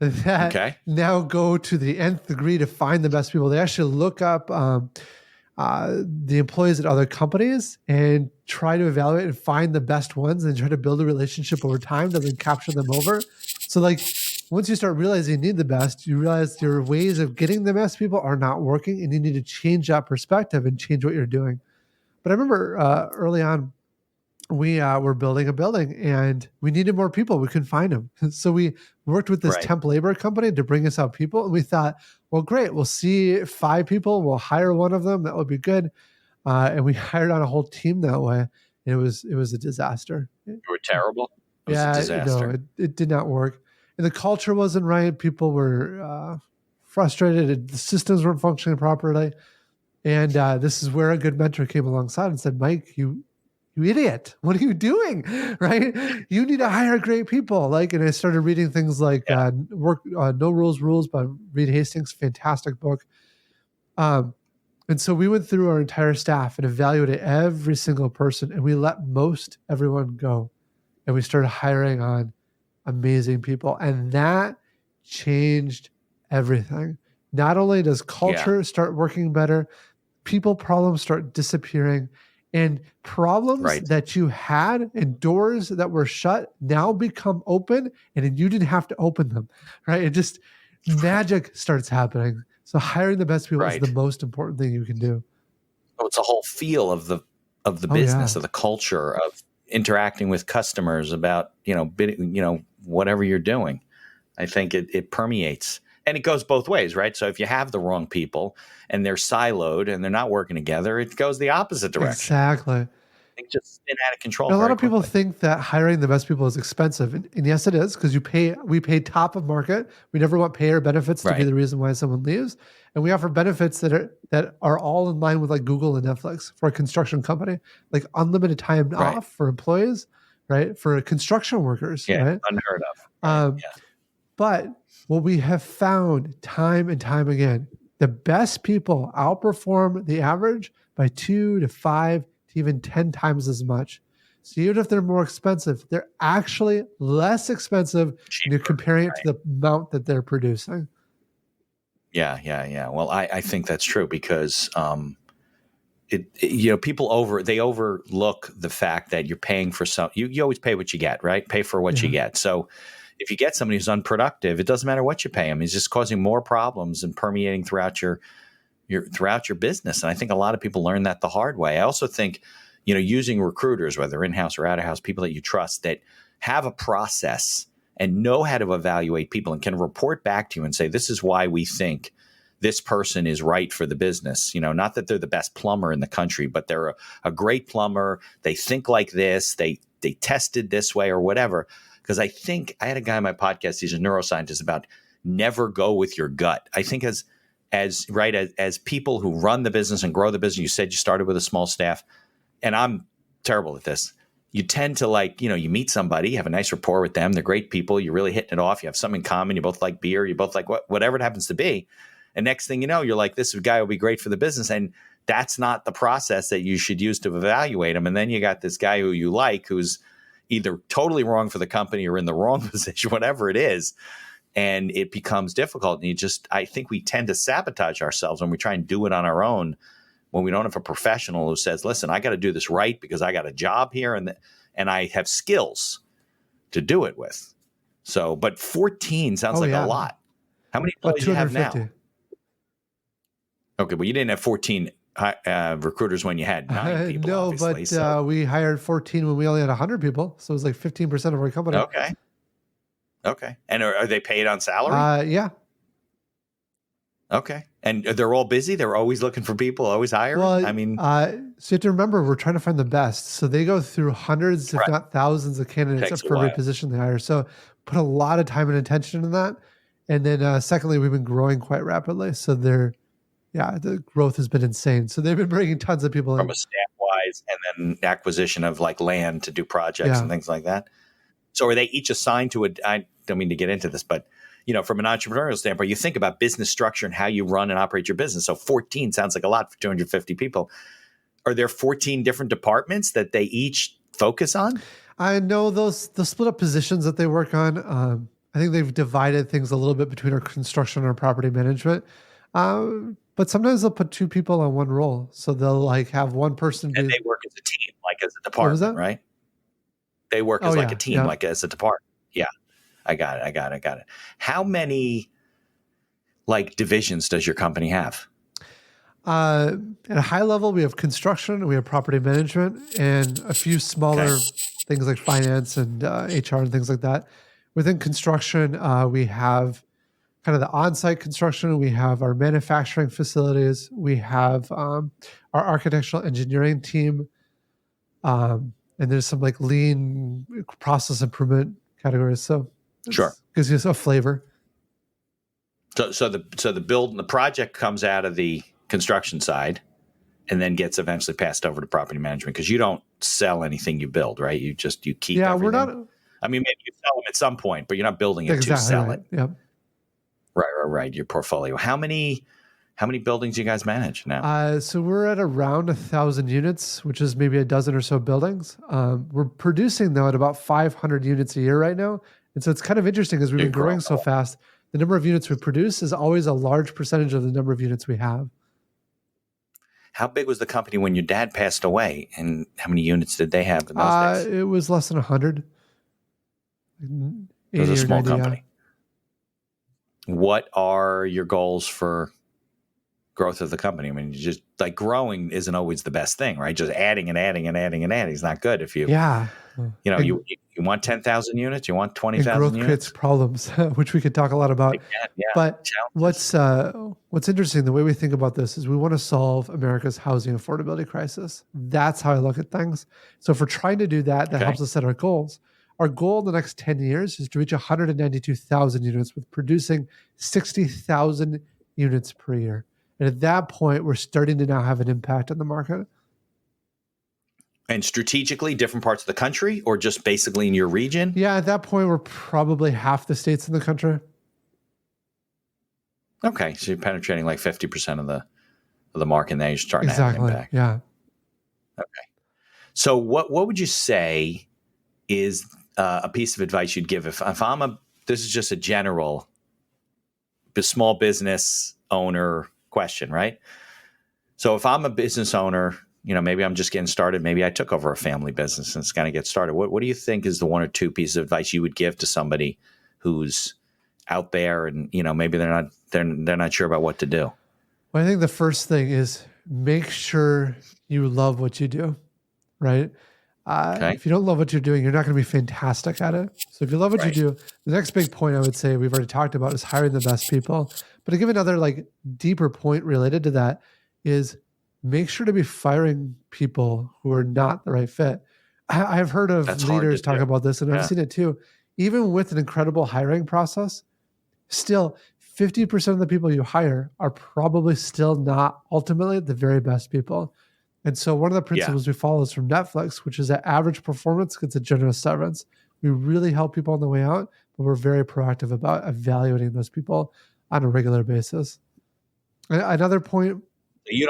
that now go to the nth degree to find the best people. They actually look up the employees at other companies and try to evaluate and find the best ones and try to build a relationship over time to then capture them over. So like, once you start realizing you need the best, you realize your ways of getting the best people are not working and you need to change that perspective and change what you're doing. But I remember early on, we were building a building and we needed more people. We couldn't find them. So we worked with this temp labor company to bring us out people. And we thought, well, great. We'll see 5 people. We'll hire one of them. That would be good. And we hired on a whole team that way. And it was a disaster. You were terrible. It was a disaster. No, it did not work. And the culture wasn't right. People were frustrated. The systems weren't functioning properly. And this is where a good mentor came alongside and said, Mike, you idiot, what are you doing? Right? You need to hire great people. And I started reading things like No Rules by Reed Hastings, fantastic book. And so we went through our entire staff and evaluated every single person, and we let most everyone go. And we started hiring on amazing people. And that changed everything. Not only does culture start working better, people problems start disappearing. And problems that you had and doors that were shut now become open, and you didn't have to open them, right? It just, magic starts happening. So hiring the best people is the most important thing you can do. Oh, it's a whole feel of the business, of the culture, of interacting with customers, about whatever you're doing. I think it permeates. And it goes both ways, right? So if you have the wrong people and they're siloed and they're not working together, it goes the opposite direction. Exactly. They just spin out of control. A lot of people think that hiring the best people is expensive. And yes, it is, because we pay top of market. We never want pay or benefits to be the reason why someone leaves. And we offer benefits that are all in line with like Google and Netflix for a construction company, like unlimited time off for employees, right? For construction workers, right? Unheard of. But what we have found time and time again, the best people outperform the average by 2 to 5 to even 10 times as much. So even if they're more expensive, they're actually less expensive when you're comparing it to the amount that they're producing. Yeah. Well, I think that's true because people overlook the fact that you're paying for some. You always pay what you get, right? Pay for what you get. So if you get somebody who's unproductive, it doesn't matter what you pay them. He's just causing more problems and permeating throughout your business. And I think a lot of people learn that the hard way. I also think, using recruiters, whether in-house or out-of-house, people that you trust that have a process and know how to evaluate people and can report back to you and say, this is why we think this person is right for the business. Not that they're the best plumber in the country, but they're a great plumber. They think like this. They tested this way or whatever. Because I think I had a guy on my podcast, he's a neuroscientist, about never go with your gut. I think as people who run the business and grow the business, you said you started with a small staff, and I'm terrible at this. You tend to you meet somebody, you have a nice rapport with them. They're great people. You're really hitting it off. You have something in common. You both like beer. You both like whatever it happens to be. And next thing you know, you're like, this guy will be great for the business. And that's not the process that you should use to evaluate him. And then you got this guy who you like, who's either totally wrong for the company or in the wrong position, whatever it is. And it becomes difficult. And I think we tend to sabotage ourselves when we try and do it on our own, when we don't have a professional who says, listen, I got to do this right because I got a job here and I have skills to do it with. So, but 14 sounds like a lot. How many employees do you have now? Okay, but you didn't have 14 recruiters when you had 9 people. No, but we hired 14 when we only had 100 people. So it was like 15% of our company. Okay. And are they paid on salary? Yeah. Okay. And they're all busy? They're always looking for people, always hiring? Well, so you have to remember, we're trying to find the best. So they go through hundreds, if not thousands of candidates for every position they hire. So put a lot of time and attention in that. And then secondly, we've been growing quite rapidly. So the growth has been insane. So they've been bringing tons of people from a staff-wise, and then acquisition of land to do projects and things like that. So are they each assigned to I don't mean to get into this, but from an entrepreneurial standpoint, you think about business structure and how you run and operate your business. So 14 sounds like a lot for 250 people. Are there 14 different departments that they each focus on? I know the split up positions that they work on. I think they've divided things a little bit between our construction and our property management. But sometimes they'll put 2 people on one role. So they'll have one person. And they work as a team, as a department, right? They work as a team, as a department. Yeah. I got it. How many divisions does your company have? At a high level, we have construction, we have property management, and a few smaller things like finance and HR and things like that. Within construction, we have kind of the on-site construction. We have our manufacturing facilities. We have our architectural engineering team. And there's some lean process improvement categories. So gives you a flavor. So the build and the project comes out of the construction side and then gets eventually passed over to property management, because you don't sell anything you build, right? You keep everything. We're not. I mean, maybe you sell them at some point, but you're not building it to sell it. Yep. Right. Your portfolio. How many buildings do you guys manage now? So we're at around 1,000 units, which is maybe a dozen or so buildings. We're producing though at about 500 units a year right now. And so it's kind of interesting, as we've been growing so fast, the number of units we produce is always a large percentage of the number of units we have. How big was the company when your dad passed away, and how many units did they have in those days? It was less than 100. It was a small company. What are your goals for growth of the company? I mean, you just growing isn't always the best thing, right? Just adding and adding and adding and adding is not good. If you you want 10,000 units, you want 20,000 units. Growth creates problems, which we could talk a lot about. But what's interesting, the way we think about this is we want to solve America's housing affordability crisis. That's how I look at things. So if we're trying to do that, that helps us set our goals. Our goal in the next 10 years is to reach 192,000 units with producing 60,000 units per year. And at that point, we're starting to now have an impact on the market. And strategically, different parts of the country, or just basically in your region? Yeah, at that point, we're probably half the states in the country. Okay, so you're penetrating 50% of the market, and then you're starting to have an impact. Yeah. Okay. So what would you say is a piece of advice you'd give if this is just a general small business owner question, right? So if I'm a business owner, maybe I'm just getting started. Maybe I took over a family business and it's going to get started. What do you think is the 1 or 2 pieces of advice you would give to somebody who's out there and, maybe they're not sure about what to do? Well, I think the first thing is make sure you love what you do, right? Okay. If you don't love what you're doing, you're not going to be fantastic at it. So if you love what you Right. do, the next big point I would say we've already talked about is hiring the best people. But to give another like deeper point related to that is make sure to be firing people who are not the right fit. I've heard of That's hard to leaders talk do. about this, and I've Yeah. seen it too. Even with an incredible hiring process, still 50% of the people you hire are probably still not ultimately the very best people. And so one of the Yeah. principles we follow is from Netflix, which is that average performance gets a generous severance. We really help people on the way out, but we're very proactive about evaluating those people on a regular basis. Another point, You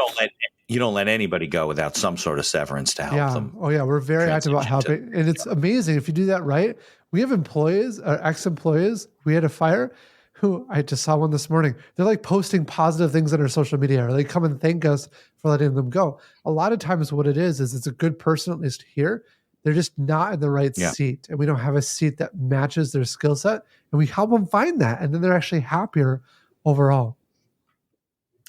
don't let anybody go without some sort of severance to help yeah. them Oh, yeah. We're very active about transition to. helping. And it's amazing if you do that right. We have employees or ex employees we had to fire who I just saw one this morning. They're like posting positive things on our social media, or they come and thank us for letting them go. A lot of times, what it is it's a good person, at least here. They're just not in the right Yeah. seat. And we don't have a seat that matches their skill set. And we help them find that. And then they're actually happier overall.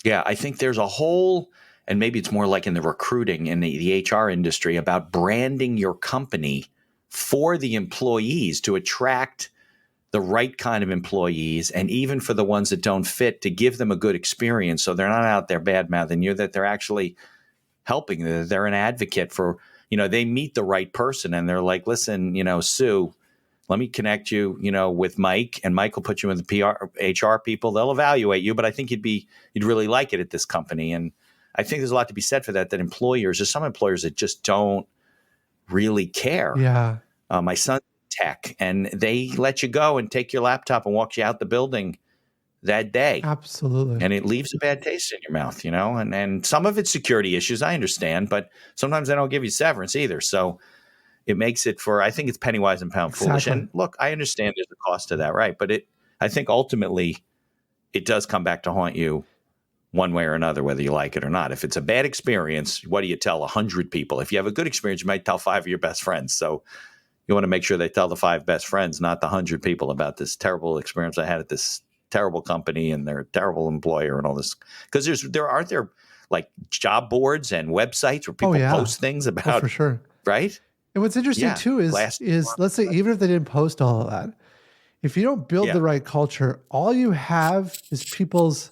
Yeah, I think there's a whole, and maybe it's more like in the recruiting in the HR industry, about branding your company for the employees to attract the right kind of employees, and even for the ones that don't fit, to give them a good experience so they're not out there bad mouthing you, that they're actually helping, that they're an advocate for, they meet the right person and they're like, listen, Sue, let me connect you, with Mike, and Mike will put you in the HR people. They'll evaluate you, but I think you'd really like it at this company. And I think there's a lot to be said for that there's some employers that just don't really care. Yeah. My son's tech, and they let you go and take your laptop and walk you out the building that day. Absolutely. And it leaves a bad taste in your mouth, and some of it's security issues, I understand, but sometimes they don't give you severance either. So it makes it I think it's penny wise and pound foolish. Exactly. And look, I understand there's a cost to that, right? But I think ultimately it does come back to haunt you one way or another, whether you like it or not. If it's a bad experience, what do you tell 100 people? If you have a good experience, you might tell 5 of your best friends. So you want to make sure they tell the 5 best friends, not the 100 people, about this terrible experience I had at this terrible company and their terrible employer and all this. Because there aren't like job boards and websites where people post things about, for sure. Right? And what's interesting too is let's say even if they didn't post all of that, if you don't build the right culture, all you have is people's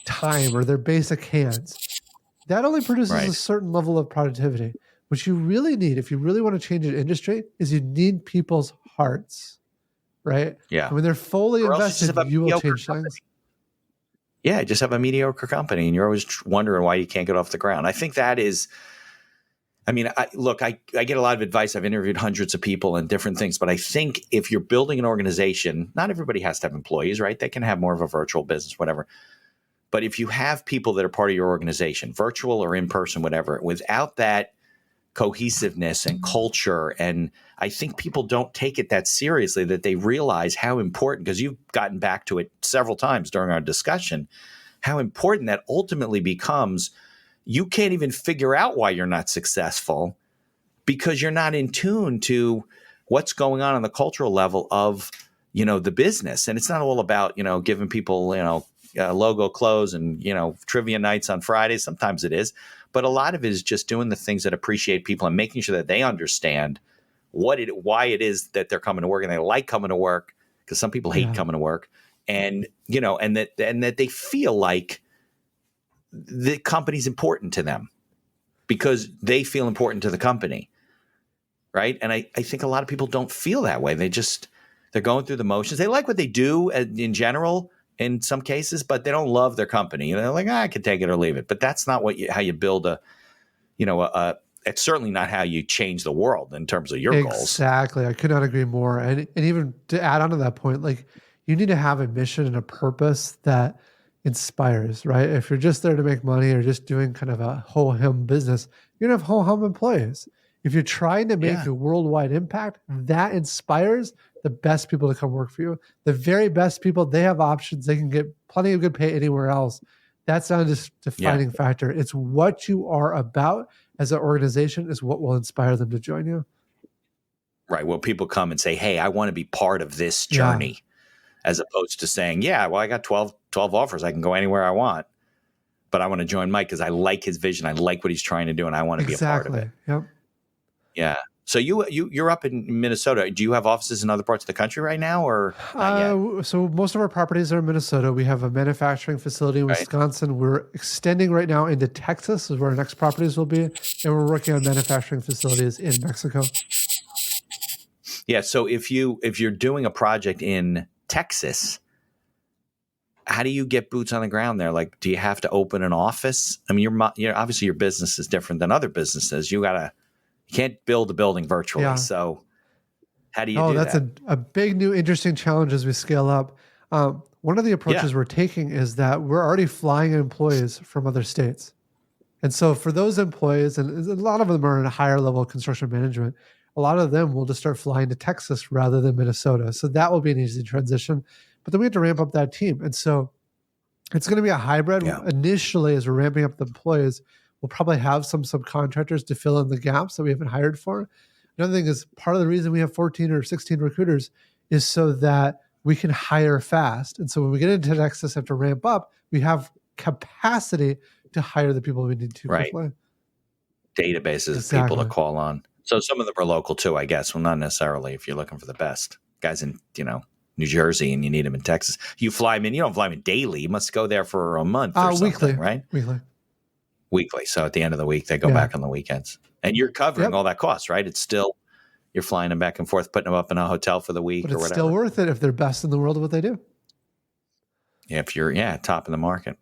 time or their basic hands. That only produces a certain level of productivity. What you really need, if you really want to change an industry, is you need people's hearts, right? Yeah. And when they're fully invested, you will change things. Yeah, just have a mediocre company, and you're always wondering why you can't get off the ground. I think that is. I mean, I get a lot of advice. I've interviewed hundreds of people and different things, but I think if you're building an organization, not everybody has to have employees, right? They can have more of a virtual business, whatever. But if you have people that are part of your organization, virtual or in person, whatever, without that cohesiveness and culture, and I think people don't take it that seriously, that they realize how important, because you've gotten back to it several times during our discussion, how important that ultimately becomes. You can't even figure out why you're not successful because you're not in tune to what's going on the cultural level of, the business. And it's not all about, giving people, logo clothes and, trivia nights on Fridays. Sometimes it is, but a lot of it is just doing the things that appreciate people and making sure that they understand why it is that they're coming to work, and they like coming to work, because some people hate coming to work, and, and that they feel like the company's important to them because they feel important to the company. Right. And I think a lot of people don't feel that way. They're going through the motions. They like what they do in general in some cases, but they don't love their company. They're like, I can take it or leave it. But that's not how you build it's certainly not how you change the world in terms of your goals. Exactly. I could not agree more. And even to add on to that point, like you need to have a mission and a purpose that inspires, right? If you're just there to make money or just doing kind of a ho-hum business, you're gonna have ho-hum employees. If you're trying to make a worldwide impact, that inspires the best people to come work for you. The very best people, they have options. They can get plenty of good pay anywhere else. That's not a defining factor. It's what you are about as an organization is what will inspire them to join you. Right. Well, people come and say, hey, I want to be part of this journey. As opposed to saying, I got 12 offers. I can go anywhere I want. But I want to join Mike because I like his vision. I like what he's trying to do, and I want to be a part of it. Yep. Yeah. So you're up in Minnesota. Do you have offices in other parts of the country right now, or not yet? So most of our properties are in Minnesota. We have a manufacturing facility in Right. Wisconsin. We're extending right now into Texas, is where our next properties will be, and we're working on manufacturing facilities in Mexico. Yeah. So if you're doing a project in Texas, how do you get boots on the ground there? Like, do you have to open an office? I mean, you're obviously your business is different than other businesses. You can't build a building virtually. Yeah. So how do you do that's that? a big new interesting challenge as we scale up. One of the approaches we're taking is that we're already flying employees from other states. And so for those employees, and a lot of them are in a higher level of construction management, a lot of them will just start flying to Texas rather than Minnesota. So that will be an easy transition. But then we have to ramp up that team. And so it's going to be a hybrid. Yeah. Initially, as we're ramping up the employees, we'll probably have some subcontractors to fill in the gaps that we haven't hired for. Another thing is part of the reason we have 14 or 16 recruiters is so that we can hire fast. And so when we get into Texas, have to ramp up, we have capacity to hire the people we need to quickly. Databases of people to call on. So some of them are local too, I guess. Well, not necessarily if you're looking for the best guys in, New Jersey and you need them in Texas. You fly them in. You don't fly them in daily. You must go there for a month or something, weekly, right? Weekly. So at the end of the week, they go back on the weekends. And you're covering all that cost, right? It's still, you're flying them back and forth, putting them up in a hotel for the week but or it's whatever. Still worth it if they're best in the world at what they do. Yeah, if you're, top of the market.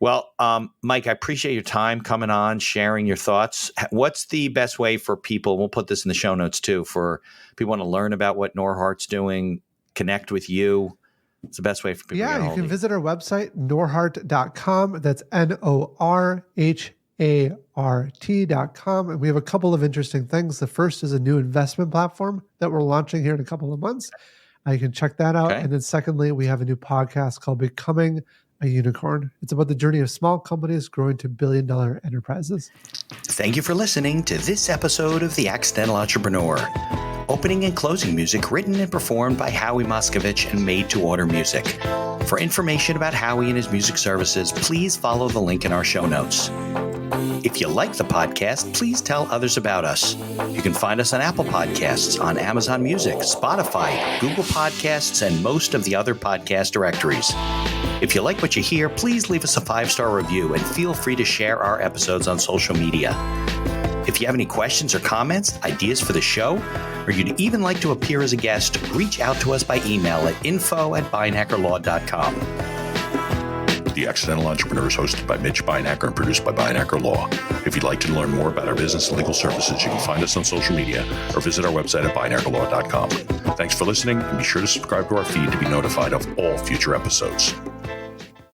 Well, Mike, I appreciate your time coming on, sharing your thoughts. What's the best way for people, we'll put this in the show notes too, for people want to learn about what Norhart's doing, connect with you? It's the best way for people to get a you hold can of visit our website, norhart.com. That's NORHART.com. And we have a couple of interesting things. The first is a new investment platform that we're launching here in a couple of months. You can check that out. Okay. And then secondly, we have a new podcast called Becoming a Unicorn. It's about the journey of small companies growing to billion-dollar enterprises. Thank you for listening to this episode of The Accidental Entrepreneur. Opening and closing music written and performed by Howie Moskovich and made to order music. For information about Howie and his music services, please follow the link in our show notes. If you like the podcast, please tell others about us. You can find us on Apple Podcasts, on Amazon Music, Spotify, Google Podcasts, and most of the other podcast directories. If you like what you hear, please leave us a 5-star review and feel free to share our episodes on social media. If you have any questions or comments, ideas for the show, or you'd even like to appear as a guest, reach out to us by email at info@beinhackerlaw.com. The Accidental Entrepreneur is hosted by Mitch Beinhacker and produced by Beinhacker Law. If you'd like to learn more about our business and legal services, you can find us on social media or visit our website at beinhackerlaw.com. Thanks for listening, and be sure to subscribe to our feed to be notified of all future episodes.